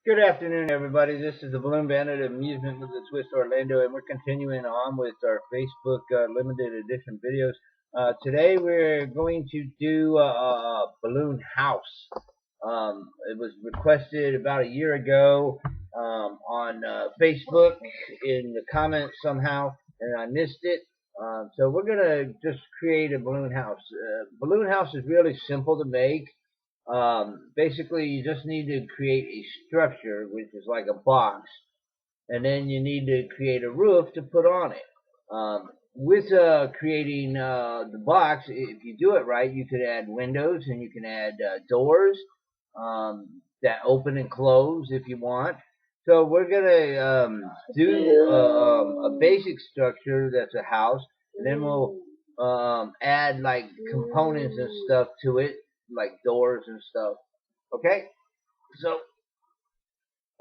Good afternoon, everybody. This is the Balloon Bandit of Amusement with a Twist Orlando, and we're continuing on with our Facebook limited edition videos. Today we're going to do a balloon house. It was requested about a year ago on Facebook in the comments somehow, and I missed it. So we're going to just create a balloon house. Balloon house is really simple to make. Basically, you just need to create a structure, which is like a box, and then you need to create a roof to put on it. With creating the box, if you do it right, you could add windows and you can add doors that open and close if you want. So we're gonna do a basic structure that's a house, and then we'll add like components and stuff to it, like doors and stuff. Okay, so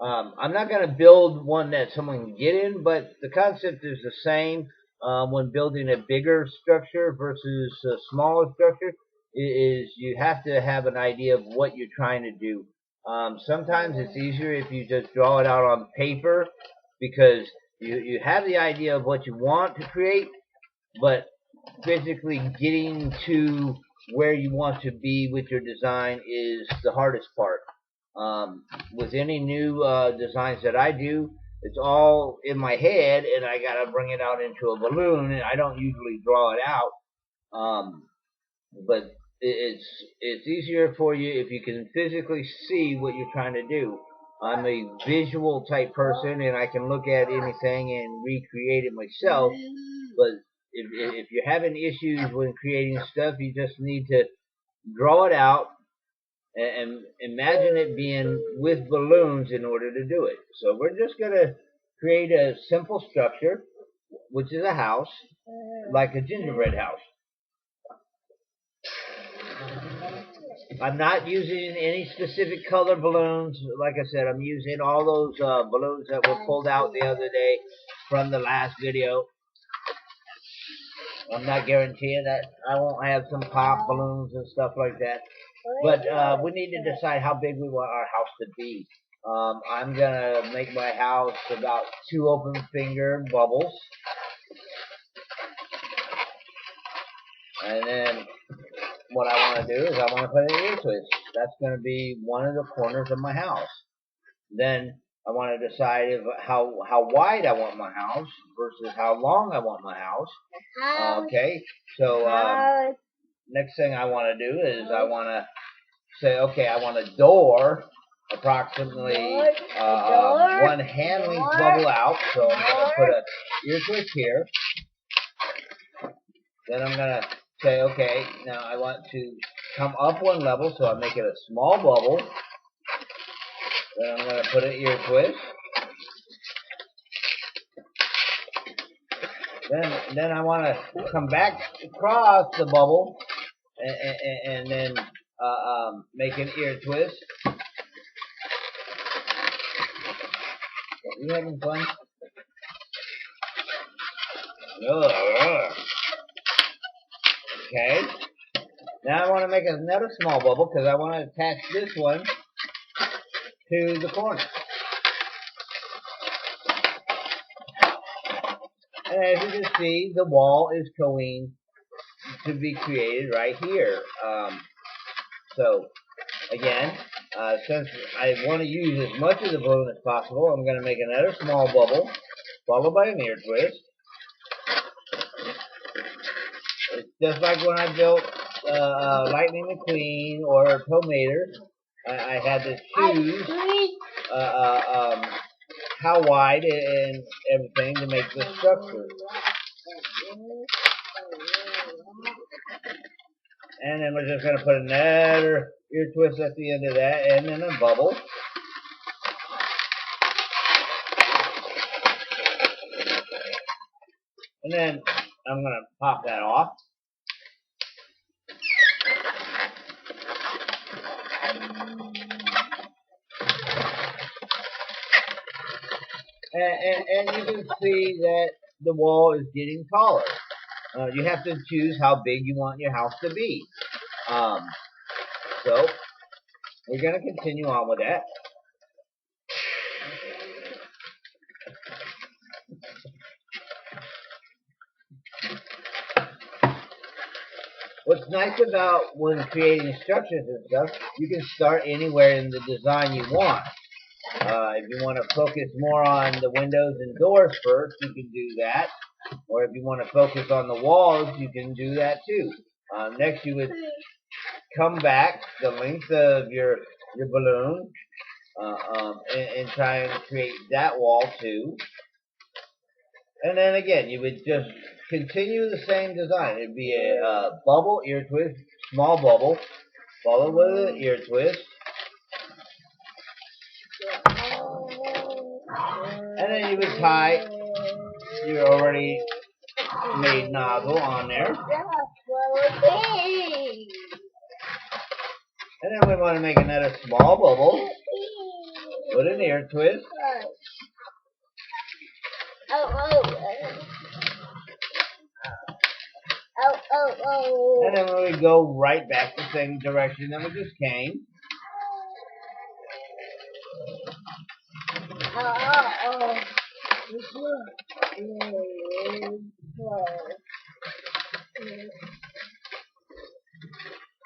I'm not going to build one that someone can get in, but the concept is the same when building a bigger structure versus a smaller structure. Is you have to have an idea of what you're trying to do. Sometimes it's easier if you just draw it out on paper because you have the idea of what you want to create, but physically getting to where you want to be with your design is the hardest part. With any new designs that I do, it's all in my head, and I gotta bring it out into a balloon, and I don't usually draw it out. But it's easier for you if you can physically see what you're trying to do. I'm a visual type person, and I can look at anything and recreate it myself. But if you're having issues when creating stuff, you just need to draw it out and imagine it being with balloons in order to do it. So we're just going to create a simple structure, which is a house, like a gingerbread house. I'm not using any specific color balloons. Like I said, I'm using all those balloons that were pulled out the other day from the last video. I'm not guaranteeing that I won't have some pop balloons and stuff like that. But we need to decide how big we want our house to be. I'm going to make my house about 2 open finger bubbles. And then what I want to do is I want to put an ear twist. That's going to be one of the corners of my house. Then I want to decide how wide I want my house versus how long I want my house. Okay, so next thing I want to do is I want to say, okay, I want a door approximately 1 hand length bubble out. So I'm going to put an ear twist here. Then I'm going to say, okay, now I want to come up 1 level, so I make it a small bubble. Then I'm going to put an ear twist. Then I want to come back across the bubble and then make an ear twist. Are you having fun? Okay. Now I want to make another small bubble because I want to attach this one to the corner. And as you can see, the wall is going to be created right here. So, again, since I want to use as much of the balloon as possible, I'm going to make another small bubble, followed by an ear twist. It's just like when I built Lightning McQueen or Tomater. I had to choose how wide and everything to make the structure. And then we're just going to put another ear twist at the end of that, and then a bubble. And then I'm going to pop that off. And you can see that the wall is getting taller. You have to choose how big you want your house to be. So we're going to continue on with that. what's nice about when creating structures and stuff, you can start anywhere in the design you want. If you want to focus more on the windows and doors first, you can do that. Or if you want to focus on the walls, you can do that too. Next, you would come back the length of your balloon and try and create that wall too. And then again, you would just continue the same design. It'd be a bubble, ear twist, small bubble, followed with an ear twist. And then you would tie your already made nozzle on there. And then we want to make another small bubble with an ear twist. And then we go right back the same direction that we just came.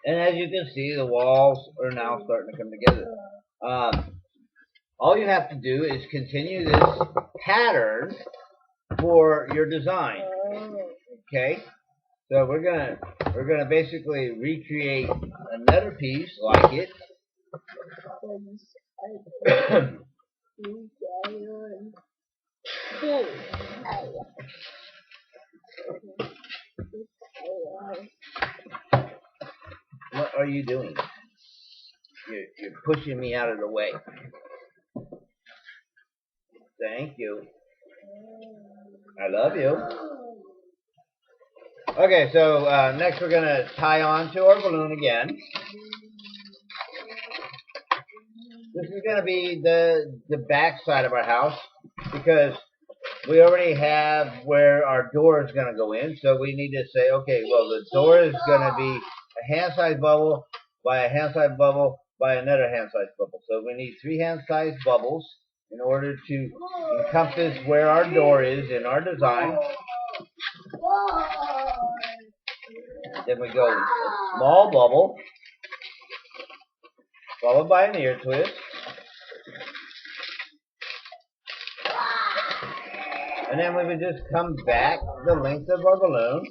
And as you can see, the walls are now starting to come together. All you have to do is continue this pattern for your design. Okay? So we're gonna basically recreate another piece like it. What are you doing? You're pushing me out of the way. Thank you. I love you. Okay, so next we're going to tie on to our balloon again. This is going to be the back side of our house because we already have where our door is going to go in. So we need to say, okay, well, the door is going to be a hand-sized bubble by a hand-sized bubble by another hand-sized bubble. So we need 3 hand-sized bubbles in order to encompass where our door is in our design. Then we go a small bubble, followed by an ear twist. And then we would just come back the length of our balloon.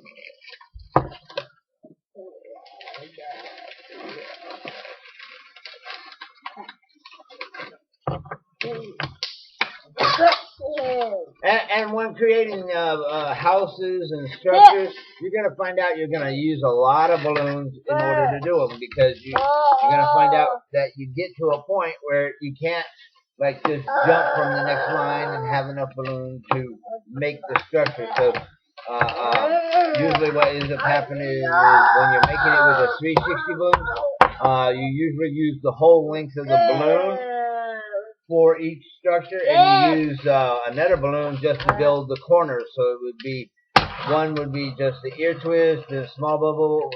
And when creating houses and structures, you're going to find out you're going to use a lot of balloons in order to do them because you're going to find out that you get to a point where you can't like just jump from the next line and have enough balloons to make the structure. So usually what ends up happening is when you're making it with a 360 balloon, you usually use the whole length of the balloon for each structure, and you use another balloon just to build the corners. So it would be, one would be just the ear twist, the small bubble,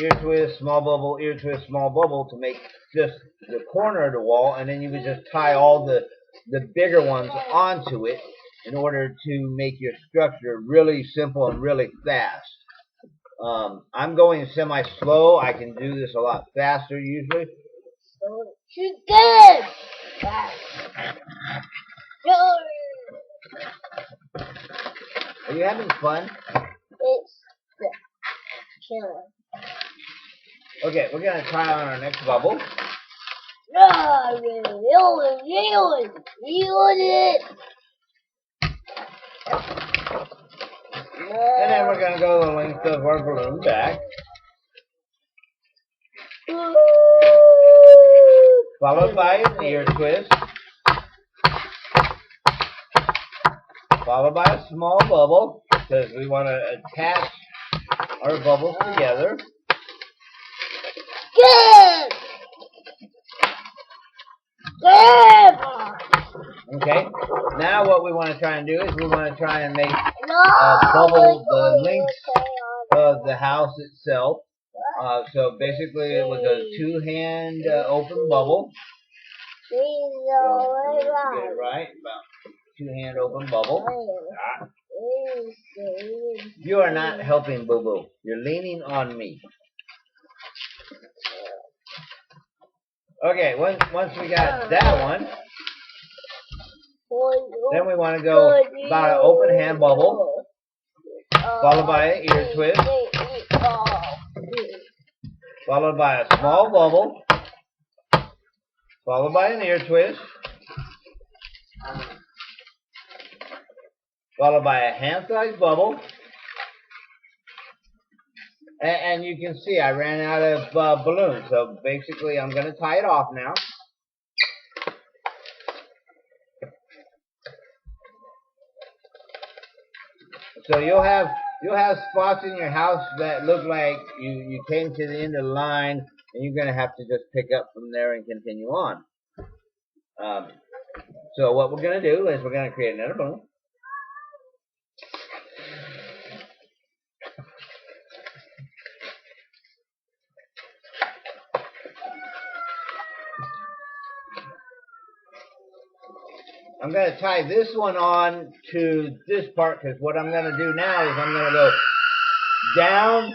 ear twist, small bubble, ear twist, small bubble to make just the corner of the wall, and then you would just tie all the bigger ones onto it in order to make your structure really simple and really fast. I'm going semi-slow. I can do this a lot faster usually. She's good. Are you having fun? It's the killer. Okay, we're going to try on our next bubble. And then we're going to go the length of our balloon back. Followed by an ear twist. Followed by a small bubble, because we want to attach our bubbles together. Good. Good. Okay, now what we want to try and do is we want to try and make a bubble the length of the house itself. So basically it was a 2-hand open bubble. So get it right, about 2-hand open bubble. You are not helping, Boo Boo. You're leaning on me. Okay, once we got that one, then we want to go about an open hand bubble, followed by an ear twist, followed by a small bubble, followed by an ear twist, followed by a hand-sized bubble. And you can see I ran out of balloons, so basically I'm going to tie it off now. So you'll have spots in your house that look like you came to the end of the line, and you're going to have to just pick up from there and continue on. So what we're going to do is we're going to create another balloon. I'm going to tie this one on to this part, because what I'm going to do now is I'm going to go down,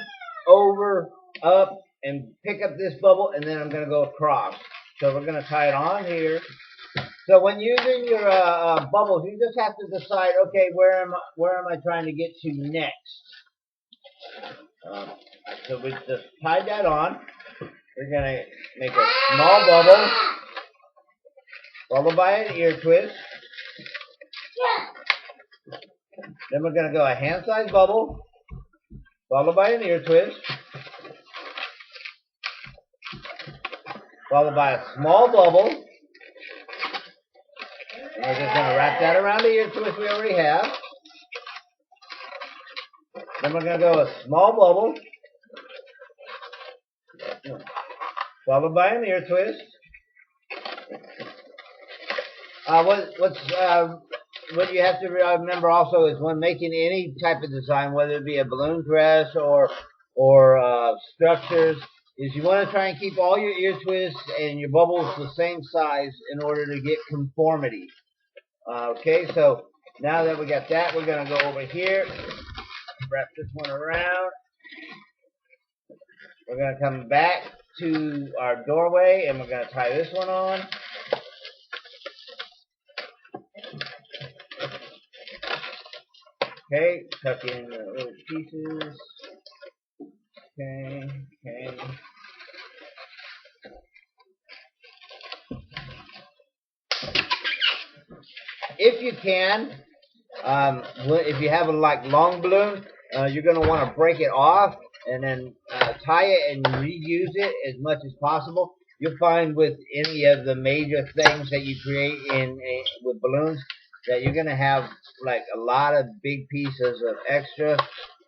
over, up, and pick up this bubble, and then I'm going to go across. So we're going to tie it on here. So when using your bubbles, you just have to decide, okay, where am I trying to get to next? So we just tied that on. We're going to make a small bubble, followed by an ear twist. Then we're going to go a hand-sized bubble, followed by an ear twist, followed by a small bubble. And we're just going to wrap that around the ear twist we already have. Then we're going to go a small bubble, followed by an ear twist. What you have to remember also is when making any type of design, whether it be a balloon dress or structures, is you want to try and keep all your ear twists and your bubbles the same size in order to get conformity. Okay, so now that we got that, we're going to go over here, wrap this one around. We're going to come back to our doorway, and we're going to tie this one on. Okay, tuck in the little pieces. Okay. If you can, if you have a long balloon, you're going to want to break it off and then tie it and reuse it as much as possible. You'll find with any of the major things that you create with balloons that you're going to have like a lot of big pieces of extra,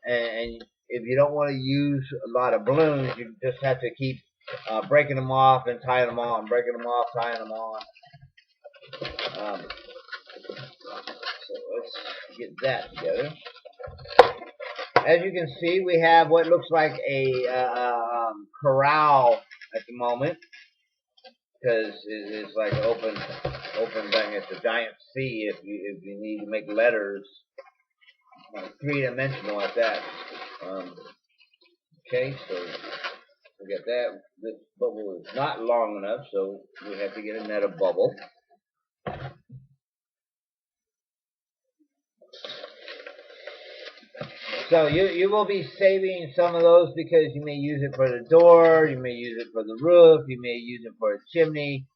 and if you don't want to use a lot of balloons, you just have to keep breaking them off and tying them on, breaking them off, tying them on. So let's get that together. As you can see, we have what looks like a corral at the moment, because it's like open thing. It's a giant C if you need to make letters, three-dimensional like that. Okay, so we got that. This bubble is not long enough, so we have to get another bubble. So you will be saving some of those because you may use it for the door, you may use it for the roof, you may use it for a chimney.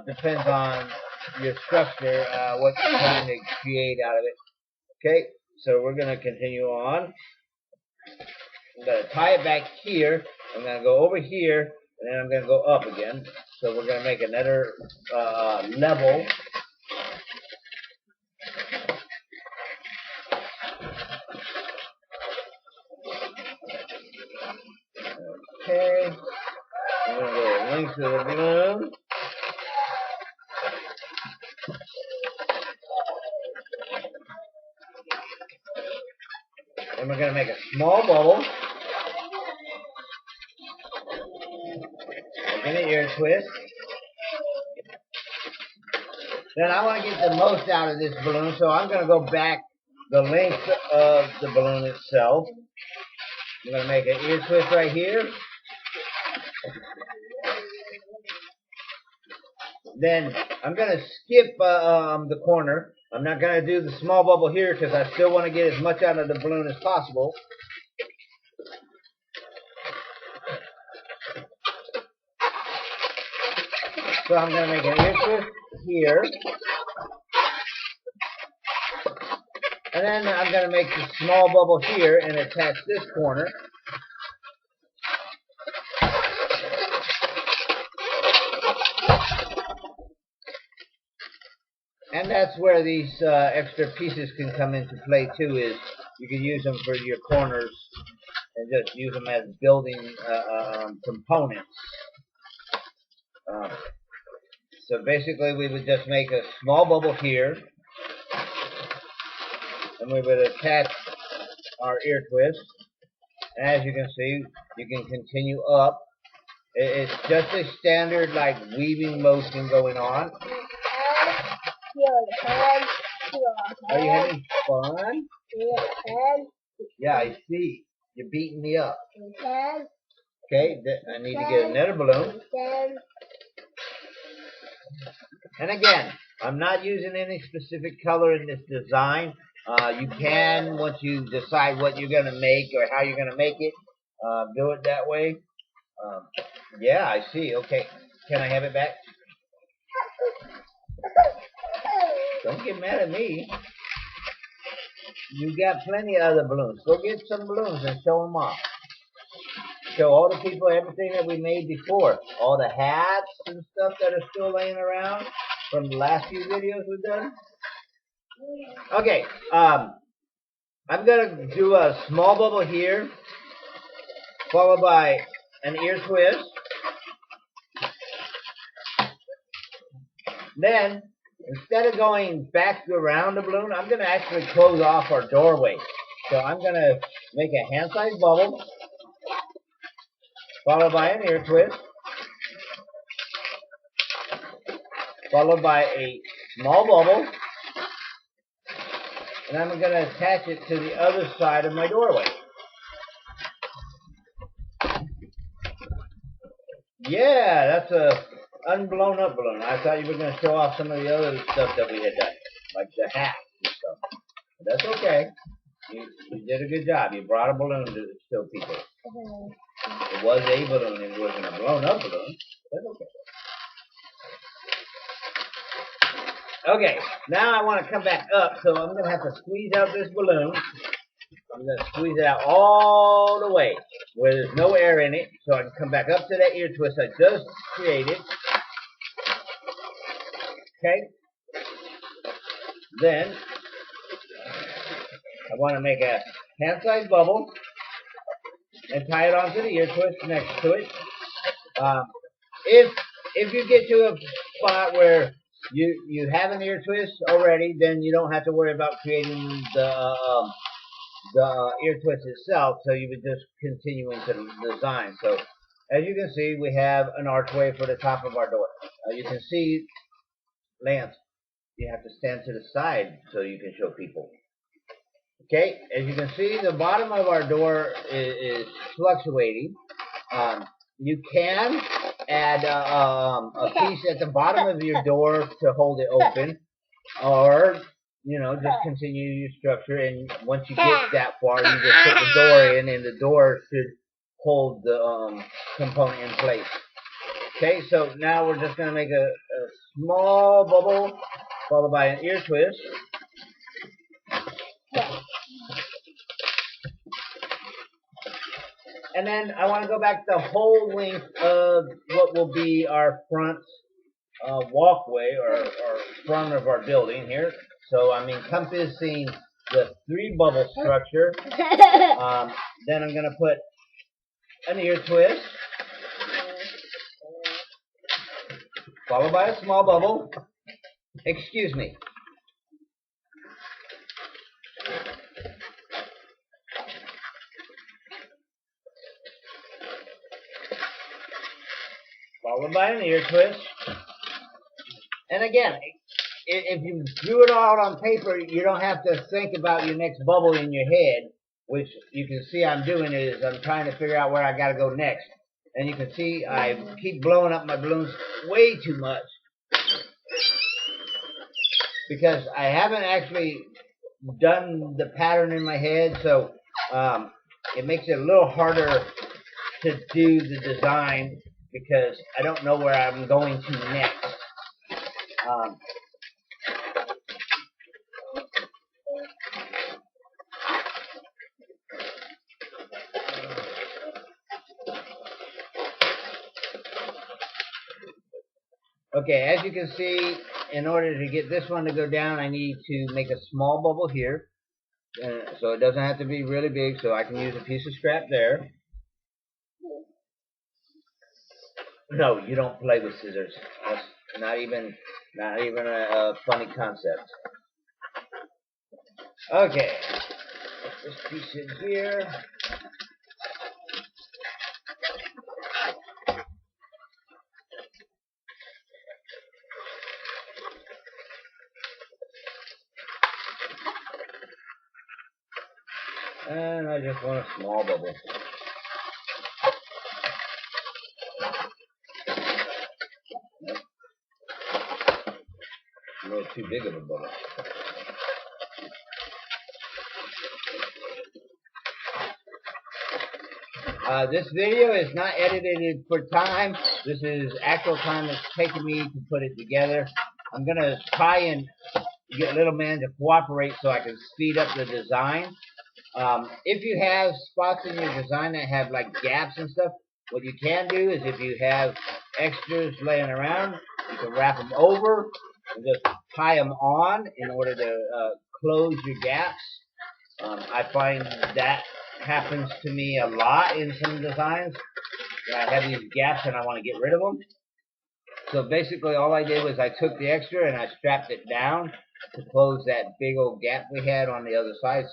Depends on your structure, what you're trying to create out of it. Okay, so we're going to continue on. I'm going to tie it back here. I'm going to go over here, and then I'm going to go up again. So we're going to make another level. Okay, I'm going to go length of the balloon. And we're going to make a small bubble. We're going to ear twist. Then I want to get the most out of this balloon, so I'm going to go back the length of the balloon itself. I'm going to make an ear twist right here. Then I'm going to skip the corner. I'm not going to do the small bubble here because I still want to get as much out of the balloon as possible. So I'm going to make an ear twist here. And then I'm going to make the small bubble here and attach this corner. And that's where these extra pieces can come into play too, is you can use them for your corners and just use them as building components. So basically we would just make a small bubble here, and we would attach our ear twist. And as you can see, you can continue up. It's just a standard like weaving motion going on. Are you having fun? Yeah, I see. You're beating me up. Okay, I need to get another balloon. And again, I'm not using any specific color in this design. You can, once you decide what you're going to make or how you're going to make it, do it that way. Yeah, I see. Okay, can I have it back? Don't get mad at me. You got plenty of other balloons. Go get some balloons and show them off. Show all the people everything that we made before. All the hats and stuff that are still laying around from the last few videos we've done. Okay, I'm going to do a small bubble here, followed by an ear twist. Then, instead of going back around the balloon, I'm going to actually close off our doorway. So I'm going to make a hand-sized bubble, followed by an ear twist, followed by a small bubble, and I'm going to attach it to the other side of my doorway. Yeah, that's a unblown up balloon. I thought you were going to show off some of the other stuff that we had done, like the hat and stuff. But that's okay. You did a good job. You brought a balloon to show people. It was a balloon. It wasn't a blown up balloon. That's okay. Okay, now I want to come back up, so I'm going to have to squeeze out this balloon. I'm going to squeeze it out all the way where there's no air in it, so I can come back up to that ear twist I just created. Okay. Then I want to make a hand-sized bubble and tie it onto the ear twist next to it. If you get to a spot where you have an ear twist already, then you don't have to worry about creating the ear twist itself. So you would just continue into the design. So as you can see, we have an archway for the top of our door. You can see, Lance, you have to stand to the side so you can show people. Okay, as you can see, the bottom of our door is fluctuating. You can add a piece at the bottom of your door to hold it open, or just continue your structure. And once you get that far, you just put the door in, and the door should hold the component in place. Okay, so now we're just going to make a small bubble followed by an ear twist. And then I want to go back the whole length of what will be our front walkway or front of our building here. So I'm encompassing the 3 bubble structure. Then I'm going to put an ear twist, followed by a small bubble. Excuse me. Followed by an ear twist. And again, if you drew it all on paper, you don't have to think about your next bubble in your head, which you can see I'm doing is I'm trying to figure out where I got to go next. And you can see I keep blowing up my balloons way too much. because I haven't actually done the pattern in my head, so it makes it a little harder to do the design because I don't know where I'm going to next. Um, okay, as you can see, in order to get this one to go down, I need to make a small bubble here. So it doesn't have to be really big, so I can use a piece of scrap there. No, you don't play with scissors. That's not even a funny concept. Okay, put this piece in here. And I just want a small bubble. A little too big of a bubble. This video is not edited for time. This is actual time it's taken me to put it together. I'm going to try and get little man to cooperate so I can speed up the design. If you have spots in your design that have like gaps and stuff, what you can do is if you have extras laying around, you can wrap them over and just tie them on in order to close your gaps. I find that happens to me a lot in some designs. I have these gaps and I want to get rid of them. So basically all I did was I took the extra and I strapped it down to close that big old gap we had on the other side.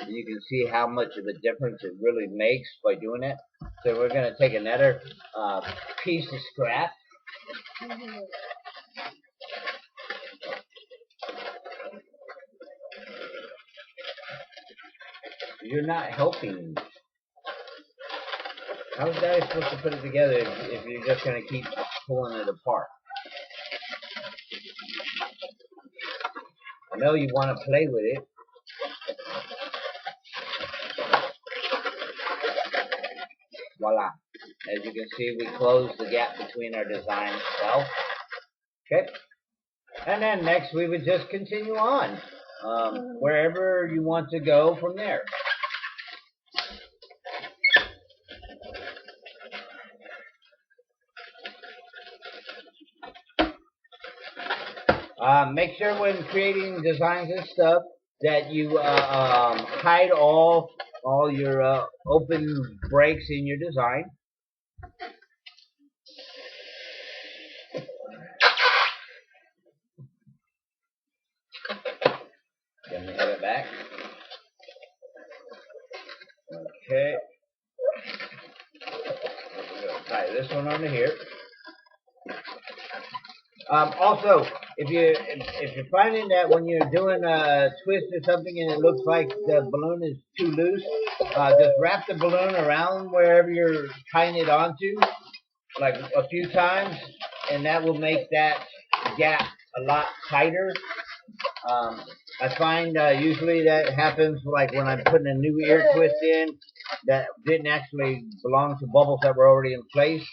And you can see how much of a difference it really makes by doing it. So we're going to take another piece of scrap. You're not helping. How's Daddy supposed to put it together if you're just going to keep pulling it apart? I know you want to play with it. Voila. As you can see, we closed the gap between our design itself. Okay. And then next we would just continue on wherever you want to go from there. Make sure when creating designs and stuff that you hide all your open breaks in your design. Then we have it back. Okay. We're going to tie this one onto here. Also, if you're finding that when you're doing a twist or something and it looks like the balloon is too loose, just wrap the balloon around wherever you're tying it onto, like a few times, and that will make that gap a lot tighter. I find usually that happens like when I'm putting a new ear twist in that didn't actually belong to bubbles that were already in place.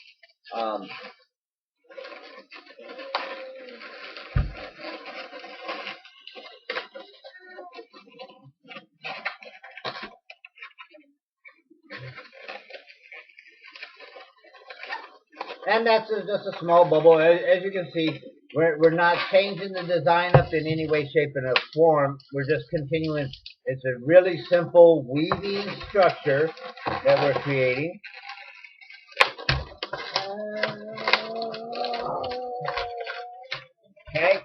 And that's just a small bubble. As you can see, we're not changing the design up in any way, shape, and form. We're just continuing. It's a really simple weaving structure that we're creating. Okay.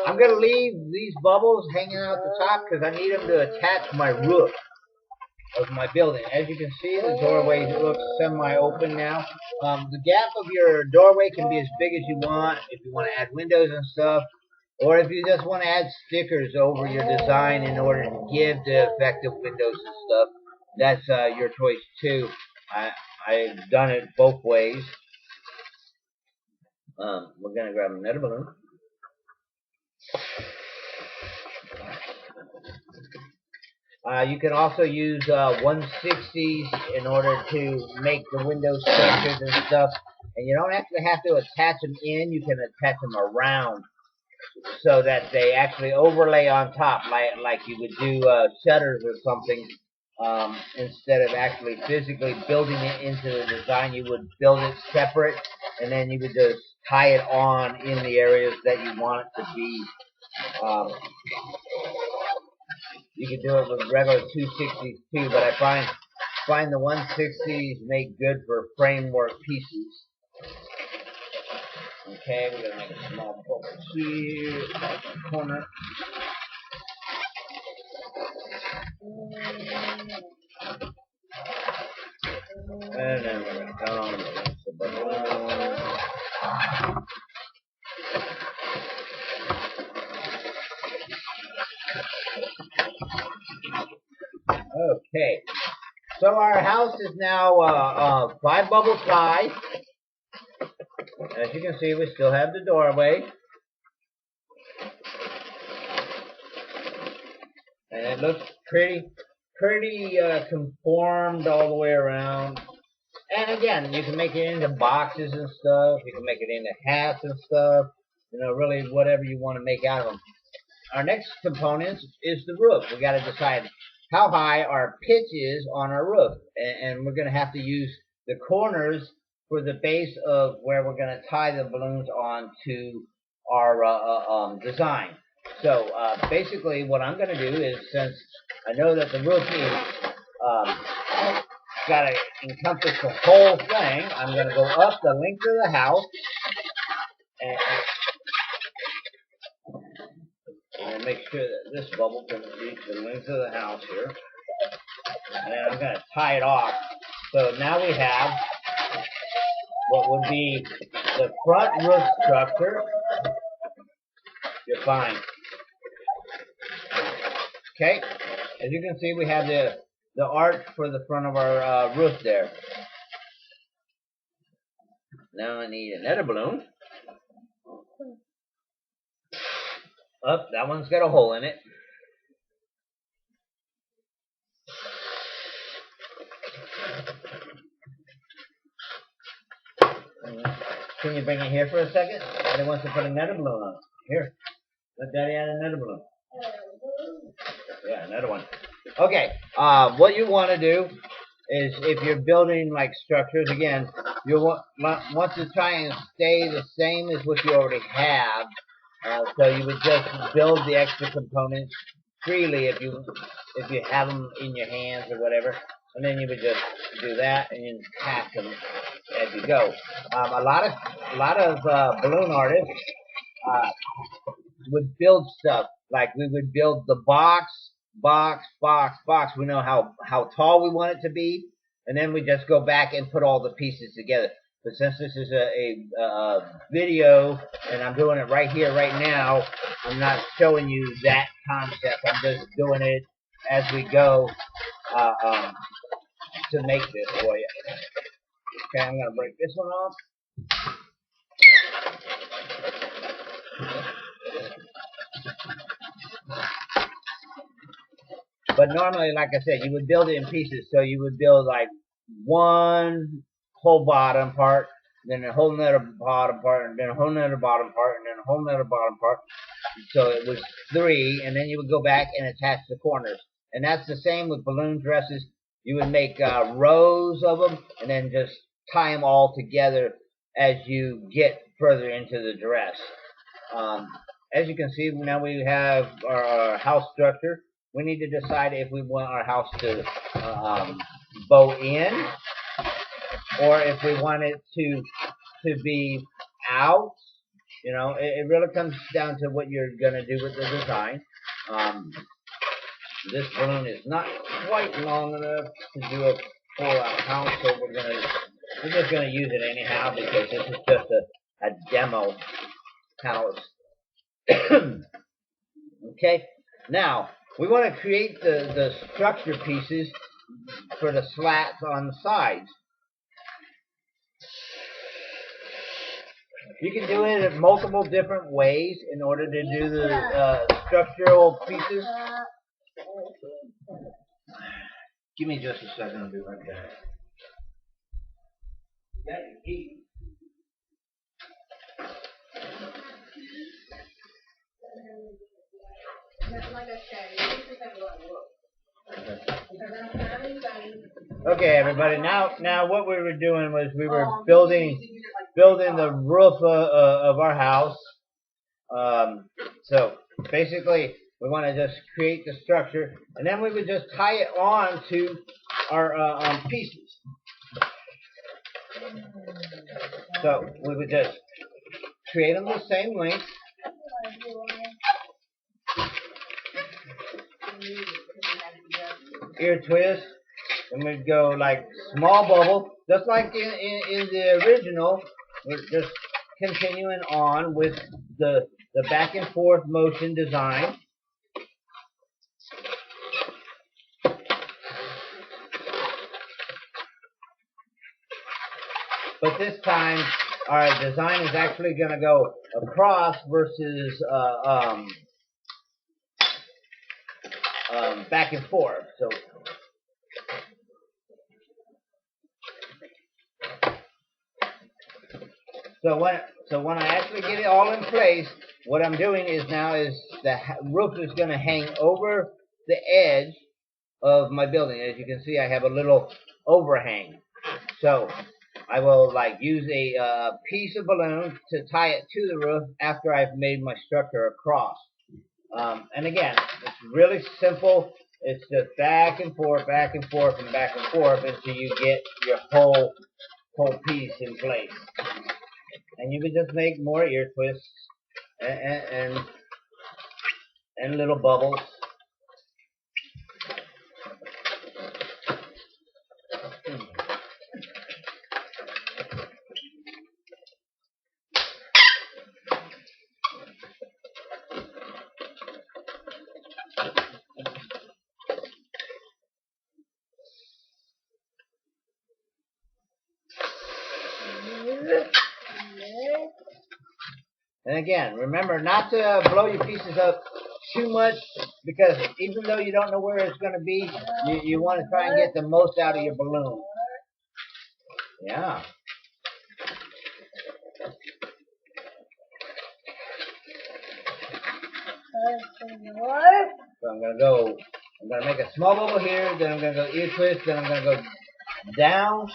I'm going to leave these bubbles hanging out the top because I need them to attach my roof of my building. As you can see, the doorway looks semi-open now. The gap of your doorway can be as big as you want if you want to add windows and stuff, or if you just want to add stickers over your design in order to give the effect of windows and stuff. That's your choice too. I've done it both ways. We're going to grab another balloon. You can also use 160s in order to make the window structures and stuff. And you don't actually have to attach them in. You can attach them around so that they actually overlay on top, like you would do shutters or something. Instead of actually physically building it into the design, you would build it separate, and then you would just tie it on in the areas that you want it to be. You can do it with regular 260s too, but I find the 160s make good for framework pieces. Okay, we're gonna make a small bubble here, corner. And then we're going to come against the balloon. Okay. So our house is now 5 bubbles high. As you can see, we still have the doorway. And it looks pretty conformed all the way around. And again, you can make it into boxes and stuff. You can make it into hats and stuff. You know, really whatever you want to make out of them. Our next component is the roof. We got to decide how high our pitch is on our roof. And we're going to have to use the corners for the base of where we're going to tie the balloons on to our design. So basically what I'm going to do is, since I know that the roof is got to encompass the whole thing, I'm going to go up the length of the house and make sure that this bubble can reach the length of the house here. And then I'm going to tie it off. So now we have what would be the front roof structure. You're fine. Okay, as you can see, we have the arch for the front of our roof there. Now I need another balloon. Oh, that one's got a hole in it. Can you bring it here for a second? Daddy wants to put another balloon on. Here, let Daddy add another balloon. Yeah, another one. Okay, what you want to do is, if you're building like structures, again, you want to try and stay the same as what you already have. So you would just build the extra components freely if you have them in your hands or whatever, and then you would just do that and you pass them as you go. A lot of balloon artists would build stuff like we would build the box. We know how tall we want it to be, and then we just go back and put all the pieces together. But since this is a video and I'm doing it right here, right now, I'm not showing you that concept. I'm just doing it as we go to make this for you. Okay, I'm going to break this one off. But normally, like I said, you would build it in pieces. So you would build like one whole bottom part, then a whole nother bottom part, and then a whole nother bottom part, and then a whole nother bottom part. So it was 3, and then you would go back and attach the corners. And that's the same with balloon dresses. You would make rows of them, and then just tie them all together as you get further into the dress. As you can see, now we have our house structure. We need to decide if we want our house to bow in, or if we want it to be out. You know, it really comes down to what you're going to do with the design. This balloon is not quite long enough to do a full-out house, so we're just going to use it anyhow, because this is just a demo house. Okay, now we want to create the structure pieces for the slats on the sides. You can do it in multiple different ways in order to do the structural pieces. Give me just a second, I'll be right back. Okay, everybody. Now, what we were doing was we were building the roof of our house. So basically, we want to just create the structure, and then we would just tie it on to our pieces. So we would just create them the same length. Ear twist, and we'd go like small bubble, just like in the original. We're just continuing on with the back and forth motion design. But this time, our design is actually going to go across versus back and forth. So when I actually get it all in place, what I'm doing is the roof is going to hang over the edge of my building. As you can see, I have a little overhang. So I will use a piece of balloon to tie it to the roof after I've made my structure across. And again, it's really simple. It's just back and forth, and back and forth until you get your whole piece in place. And you can just make more ear twists and little bubbles. And again, remember not to blow your pieces up too much, because even though you don't know where it's going to be, you want to try and get the most out of your balloon. Yeah. So I'm going to make a small bubble here, then I'm going to go ear twist, then I'm going to go down,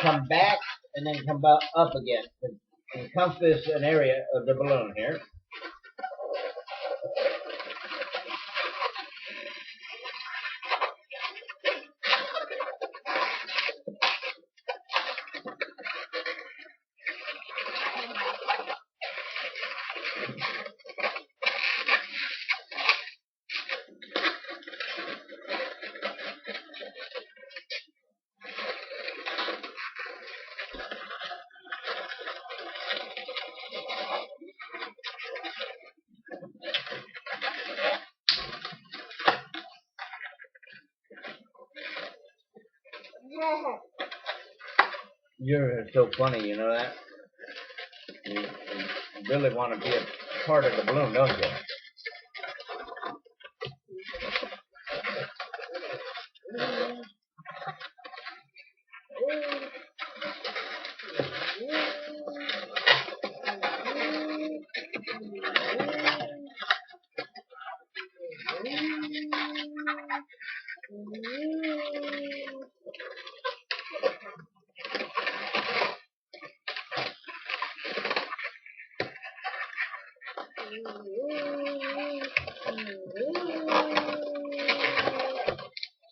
come back, and then come up again to encompass an area of the balloon here. You're so funny, you know that? You really want to be a part of the balloon, don't you?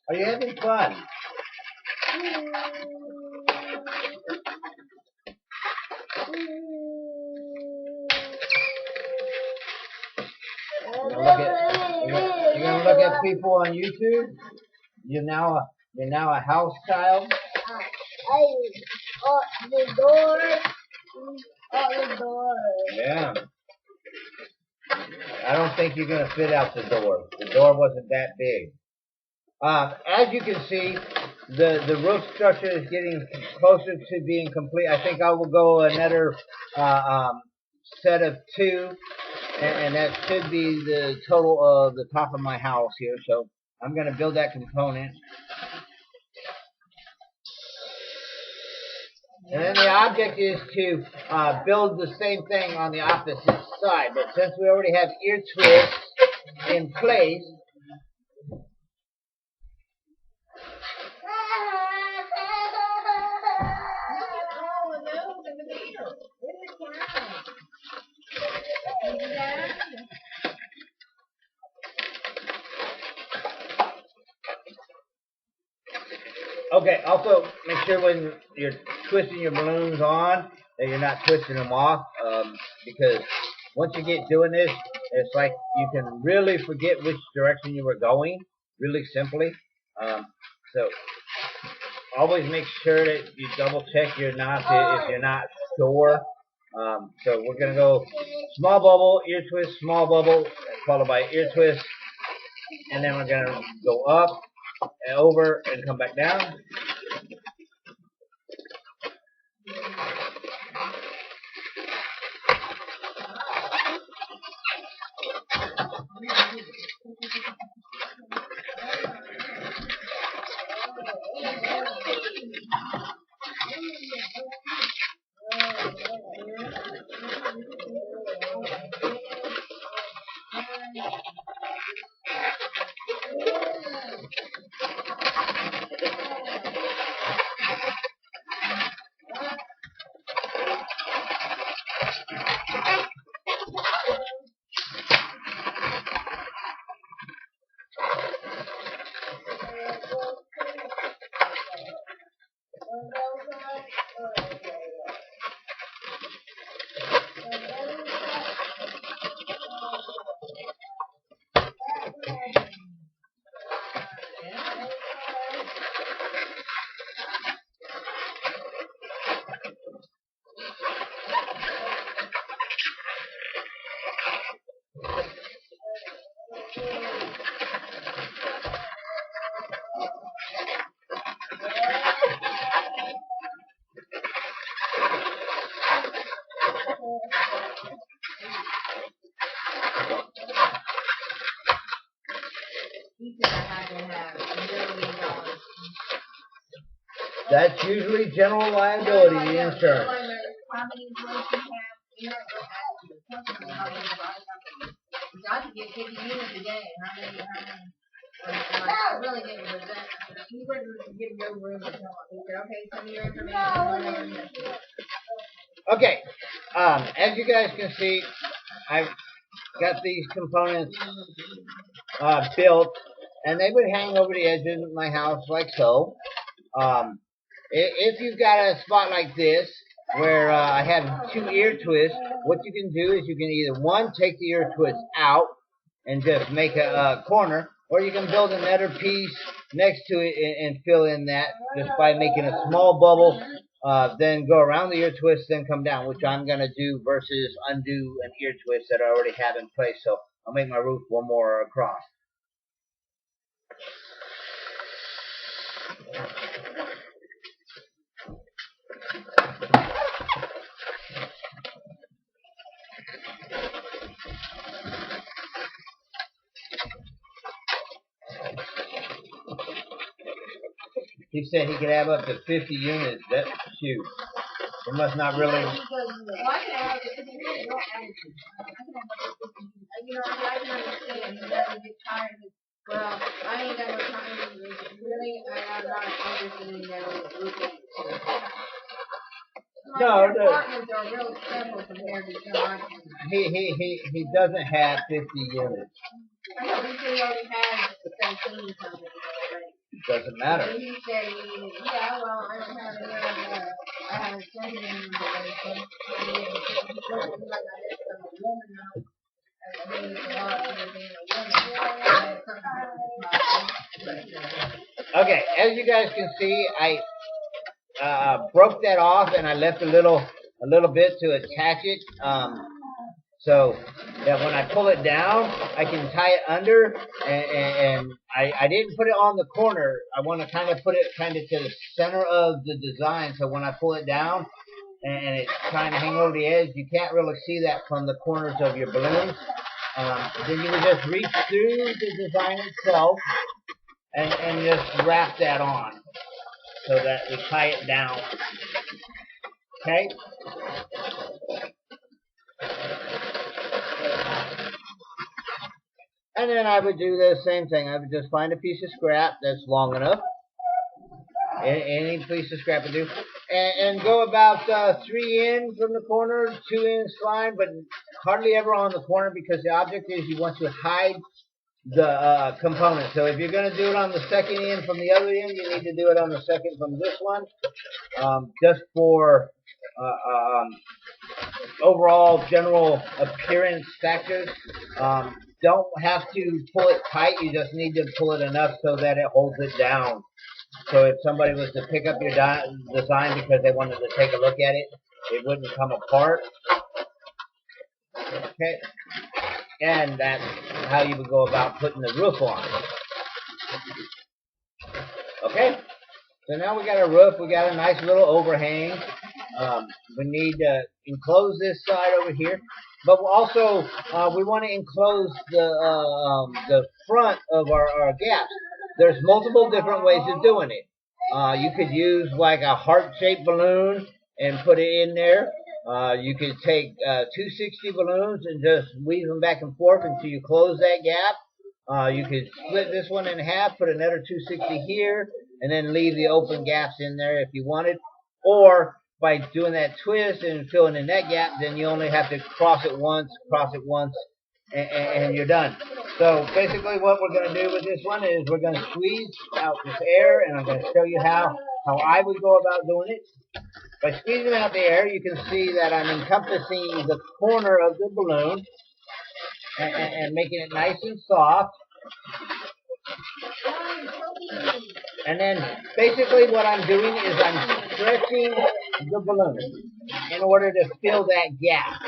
Are you having fun? You're gonna look at people on YouTube? You're now a house child? The door. The door. Yeah. I don't think you're gonna fit out the door. The door wasn't that big. As you can see, the roof structure is getting closer to being complete. I think I will go another set of 2, and that should be the total of the top of my house here. So I'm going to build that component. And then the object is to build the same thing on the opposite side. But since we already have ear twists in place, okay, also make sure when you're twisting your balloons on that you're not twisting them off, because once you get doing this, it's like you can really forget which direction you were going, really simply. So always make sure that you double check your knots if you're not sure. So we're going to go small bubble, ear twist, small bubble, followed by ear twist, and then we're going to go up and over and come back down. That's usually general liability insurance. Okay, as you guys can see, I've got these components built, and they would hang over the edges of my house like so. If you've got a spot like this where I have 2 ear twists, what you can do is you can either one, take the ear twist out and just make a corner, or you can build another piece next to it and fill in that just by making a small bubble, then go around the ear twist, then come down, which I'm going to do versus undo an ear twist that I already have in place. So I'll make my roof one more across. He said he could have up to 50 units. That's huge. It must not really. Well, I ain't got no time. Really, I'm not interested in roofing. No, apartments are real simple compared to some. he doesn't have 50 units. I know he said he already has 17 something already. Doesn't matter. And he said, yeah, well, I don't have any other. I have 20 in the basement. Okay, as you guys can see, I broke that off and I left a little bit to attach it. So that when I pull it down, I can tie it under, and I didn't put it on the corner. I want to kind of put it kind of to the center of the design, so when I pull it down and it's trying to hang over the edge, you can't really see that from the corners of your balloons. Then you would just reach through the design itself and just wrap that on so that you tie it down. Okay? And then I would do the same thing. I would just find a piece of scrap that's long enough. Any piece of scrap would do. And go about 3 in from the corner, 2 in line, but hardly ever on the corner, because the object is you want to hide the component. So if you're going to do it on the second end from the other end, you need to do it on the second from this one, just for overall general appearance factors. Don't have to pull it tight, you just need to pull it enough so that it holds it down. So if somebody was to pick up your design because they wanted to take a look at it, it wouldn't come apart. Okay, and that's how you would go about putting the roof on. Okay, so now we got a roof, we got a nice little overhang. We need to enclose this side over here, but also we want to enclose the front of our gaps. There's multiple different ways of doing it. You could use like a heart-shaped balloon and put it in there. You could take 260 balloons and just weave them back and forth until you close that gap. You could split this one in half, put another 260 here, and then leave the open gaps in there if you wanted. Or by doing that twist and filling in that gap, then you only have to cross it once, and you're done. So basically what we're going to do with this one is we're going to squeeze out this air, and I'm going to show you how I would go about doing it. By squeezing out the air, you can see that I'm encompassing the corner of the balloon and making it nice and soft. And then basically what I'm doing is I'm stretching the balloon in order to fill that gap.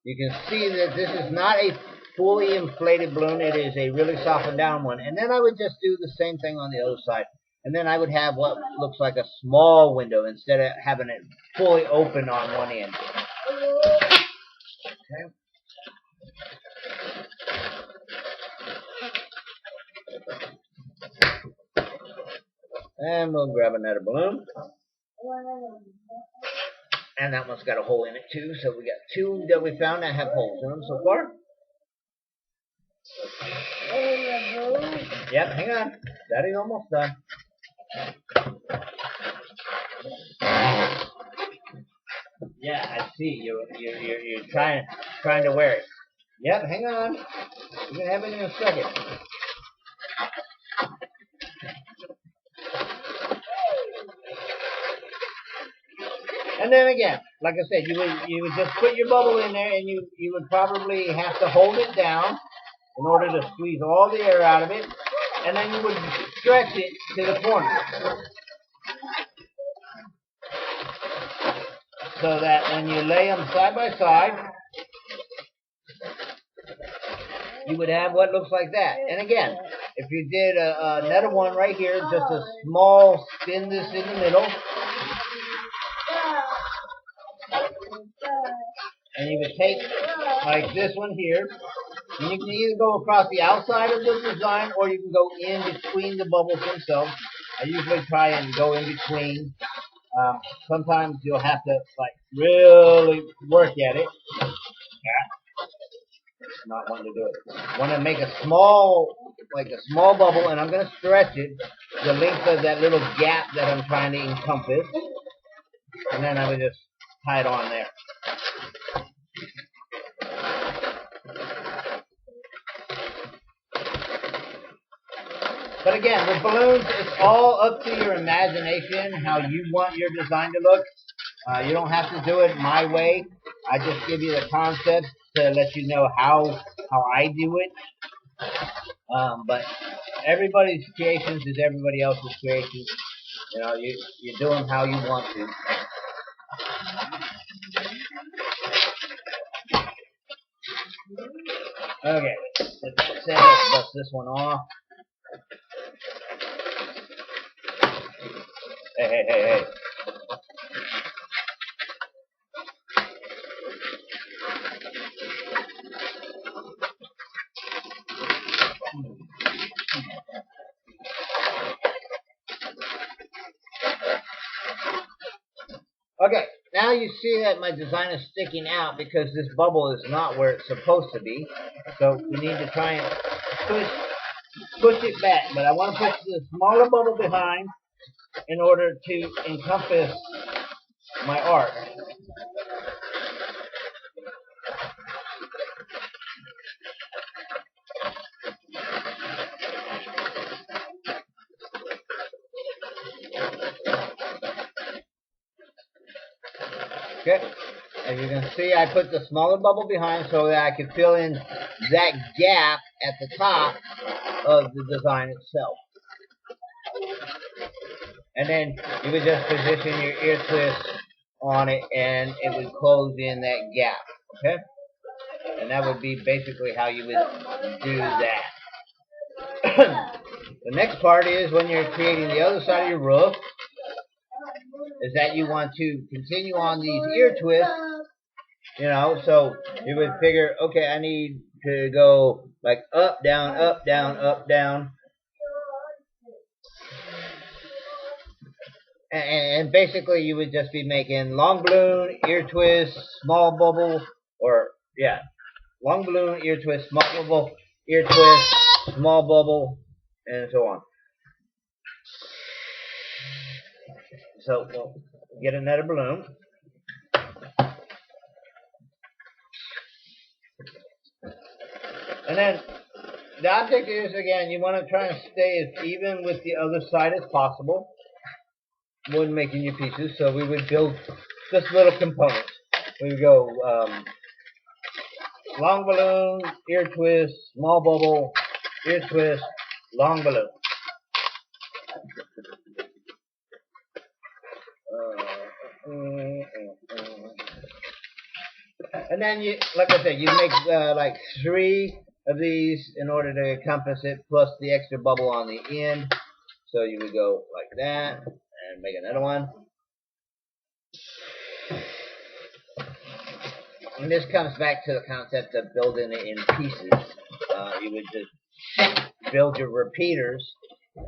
You can see that this is not a fully inflated balloon. It is a really softened down one. And then I would just do the same thing on the other side. And then I would have what looks like a small window instead of having it fully open on one end. Okay. And we'll grab another balloon. And that one's got a hole in it too. So we got 2 that we found that have holes in them so far. Yep, hang on. Daddy's almost done. Yeah, I see. You're trying to wear it. Yep, hang on. You're gonna have it in a second. And then again, like I said, you would just put your bubble in there, and you would probably have to hold it down in order to squeeze all the air out of it, and then you would stretch it to the corner. So that when you lay them side by side, you would have what looks like that. And again, if you did another one right here, just a small spin this in the middle, and you would take like this one here, and you can either go across the outside of the design, or you can go in between the bubbles themselves. I usually try and go in between. Sometimes you'll have to like really work at it. Not wanting to do it. I want to make a small bubble, and I'm going to stretch it the length of that little gap that I'm trying to encompass, and then I would just tie it on there. But again, with balloons, it's all up to your imagination how you want your design to look. You don't have to do it my way. I just give you the concept to let you know how I do it. But everybody's creations is everybody else's creations. You know, you do them how you want to. Okay, with that said, let's bust this one off. Hey. Okay, now you see that my design is sticking out because this bubble is not where it's supposed to be. So we need to try and push it back. But I want to push the smaller bubble behind in order to encompass my art. Okay, as you can see, I put the smaller bubble behind so that I can fill in that gap at the top of the design itself. And then you would just position your ear twist on it and it would close in that gap. Okay? And that would be basically how you would do that. The next part is when you're creating the other side of your roof, is that you want to continue on these ear twists, you know, so you would figure, okay, I need to go like up, down, up, down, up, down. And basically you would just be making long balloon, ear twist, small bubble, or, yeah, long balloon, ear twist, small bubble, ear twist, small bubble, and so on. So we'll get another balloon. And then the object is, again, you want to try and stay as even with the other side as possible when making your pieces. So we would build just little components. We would go long balloon, ear twist, small bubble, ear twist, long balloon. And then you, like I said, you make like 3 of these in order to encompass it, plus the extra bubble on the end. So you would go like that and make another one. And this comes back to the concept of building it in pieces. You would just build your repeaters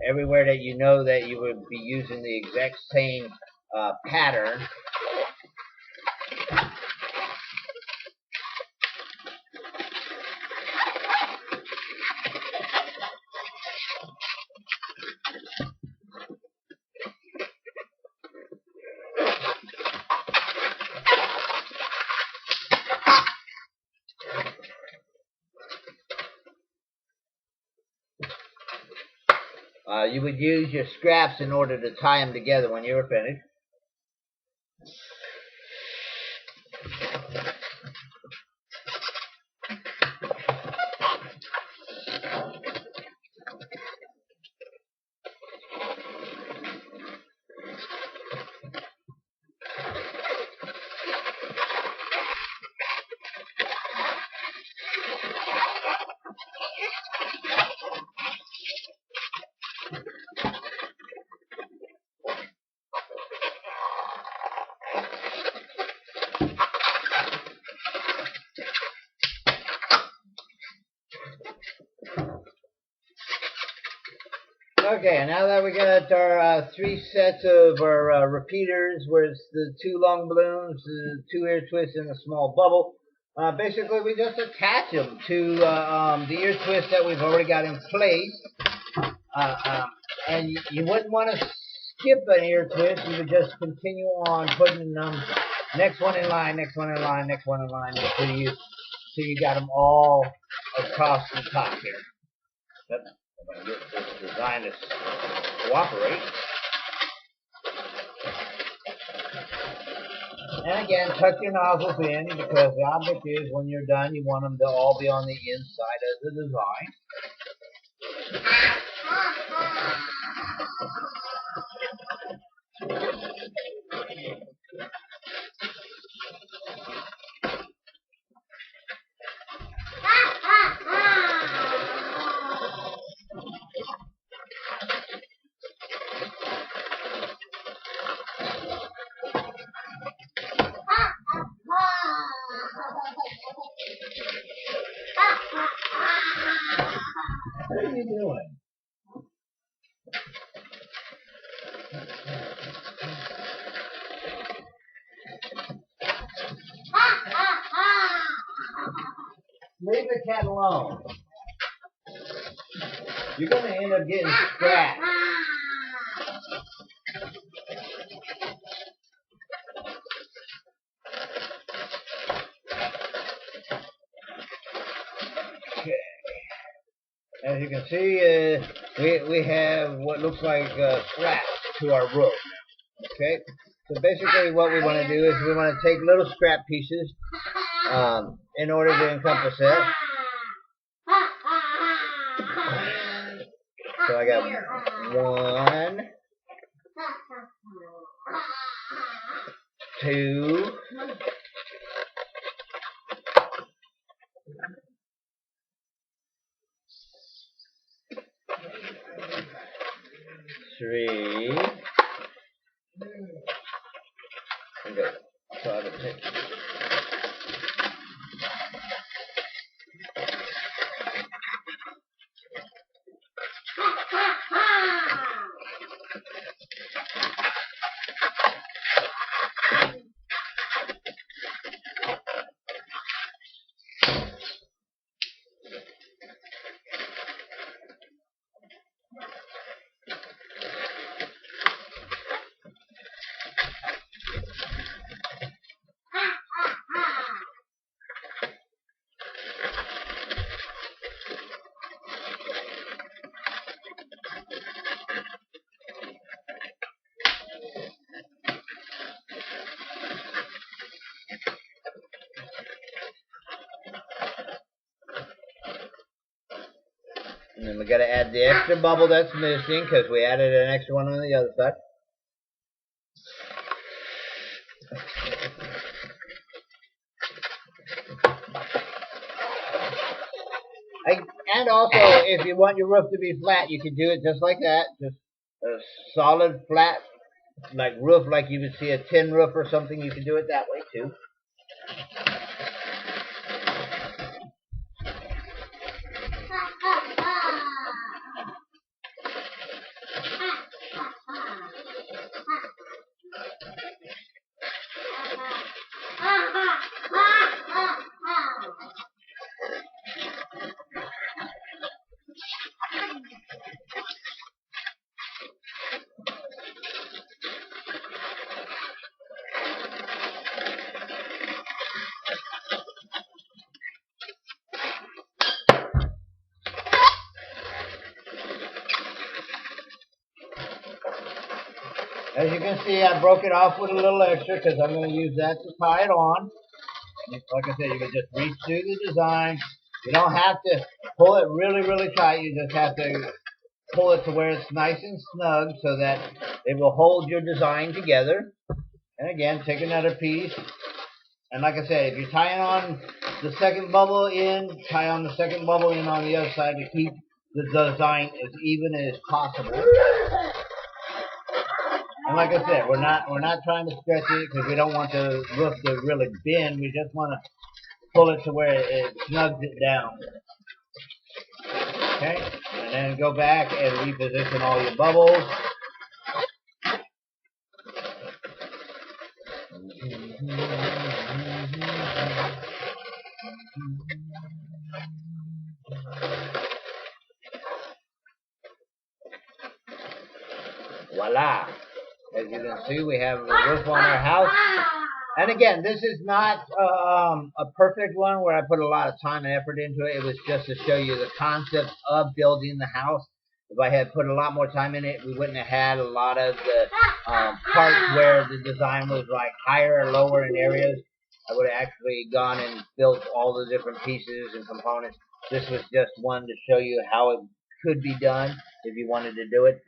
everywhere that you know that you would be using the exact same pattern. You would use your scraps in order to tie them together when you were finished. Okay, now that we got our 3 sets of our repeaters, where it's the 2 long balloons, the 2 ear twists, and a small bubble, basically we just attach them to the ear twist that we've already got in place. And you wouldn't want to skip an ear twist. You would just continue on putting them next one in line, next one in line, next one in line, until you got them all across the top here. That's I'm going to get this design to cooperate. And again, tuck your nozzles in, because the object is, when you're done, you want them to all be on the inside of the design. you doing? Leave the cat alone. You're going to end up getting scratched. Okay. As you can see, we have what looks like scraps to our roof. Okay. So basically what we want to do is we want to take little scrap pieces in order to encompass it. So I got 1, 2, 3. Okay. So I can take. And then we got to add the extra bubble that's missing because we added an extra one on the other side. And also, if you want your roof to be flat, you can do it just like that. Just a solid, flat, like roof, like you would see a tin roof or something. You can do it that way too. As you can see, I broke it off with a little extra because I'm going to use that to tie it on. Like I said, you can just reach through the design. You don't have to pull it really, really tight. You just have to pull it to where it's nice and snug so that it will hold your design together. And again, take another piece. And like I said, if you're tying on the second bubble in, tie on the second bubble in on the other side to keep the design as even as possible. And like I said, we're not trying to stretch it because we don't want the roof to really bend. We just want to pull it to where it snugs it down. Okay? And then go back and reposition all your bubbles. Voila! As you can see, we have the roof on our house. And again, this is not a perfect one where I put a lot of time and effort into it. It was just to show you the concept of building the house. If I had put a lot more time in it, we wouldn't have had a lot of the parts where the design was like higher or lower in areas. I would have actually gone and built all the different pieces and components. This was just one to show you how it could be done if you wanted to do it.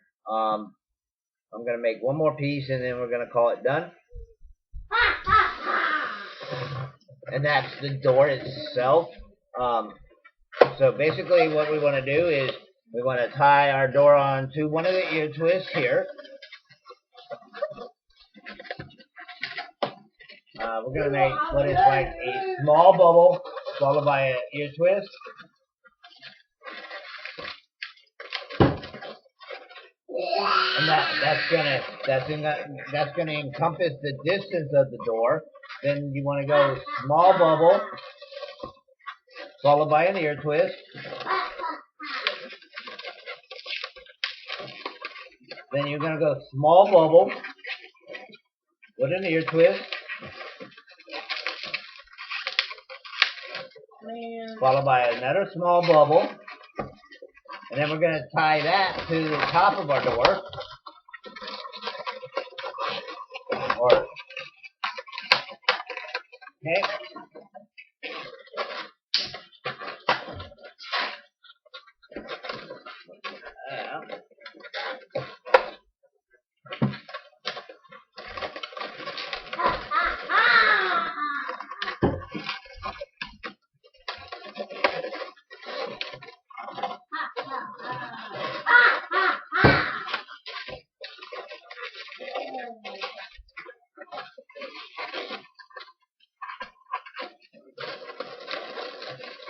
I'm going to make one more piece and then we're going to call it done. And that's the door itself. So basically what we want to do is we want to tie our door onto one of the ear twists here. We're going to make what is like a small bubble followed by an ear twist. and that's gonna encompass the distance of the door. Then you want to go small bubble, followed by an ear twist. Then you're gonna go small bubble with an ear twist, followed by another small bubble, and then we're gonna tie that to the top of our door. Okay.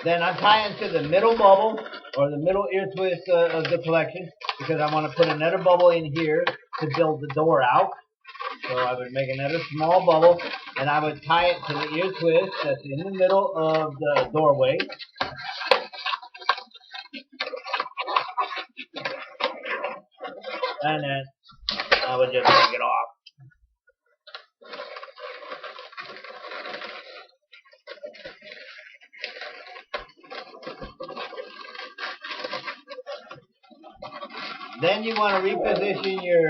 Then I'm tying to the middle bubble or the middle ear twist of the collection because I want to put another bubble in here to build the door out. So I would make another small bubble and I would tie it to the ear twist that's in the middle of the doorway. And then I would just take it off. Then you want to reposition your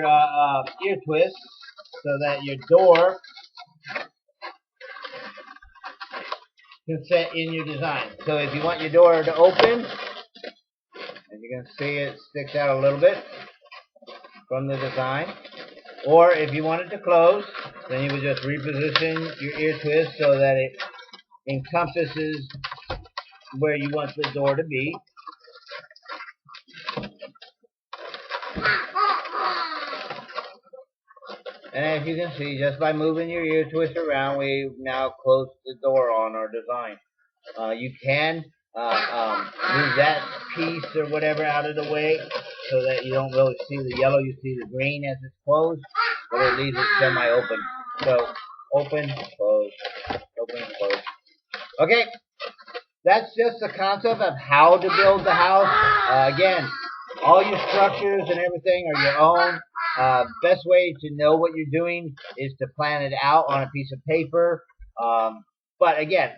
ear twist so that your door can set in your design. So if you want your door to open, as you can see it sticks out a little bit from the design. Or if you want it to close, then you would just reposition your ear twist so that it encompasses where you want the door to be. And as you can see, just by moving your ear twist around, we now close the door on our design. You can move that piece or whatever out of the way so that you don't really see the yellow, you see the green as it's closed, but it leaves it semi-open. So, open, close, open, close. Okay, that's just the concept of how to build the house. Again, all your structures and everything are your own. Best way to know what you're doing is to plan it out on a piece of paper. But again,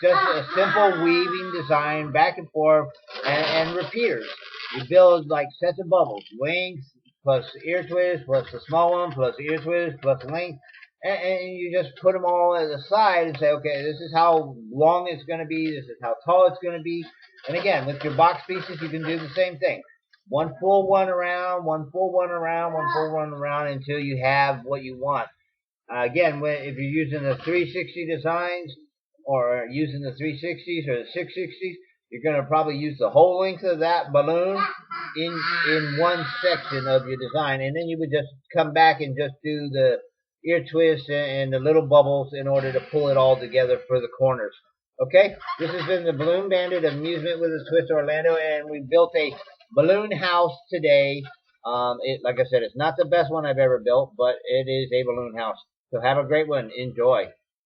just a simple weaving design back and forth and repeaters. You build like sets of bubbles, wings plus ear twist plus the small one plus ear twist plus the length. And you just put them all at the side and say, okay, this is how long it's going to be. This is how tall it's going to be. And again, with your box pieces, you can do the same thing. One full one around, one full one around, one full one around until you have what you want. Again, if you're using the 360 designs or using the 360s or the 660s, you're going to probably use the whole length of that balloon in one section of your design. And then you would just come back and just do the ear twists and the little bubbles in order to pull it all together for the corners. Okay, this has been the Balloon Bandit of Amusement with a Twist Orlando, and we built a balloon house today. Like I said, it's not the best one I've ever built, but it is a balloon house. So have a great one. Enjoy.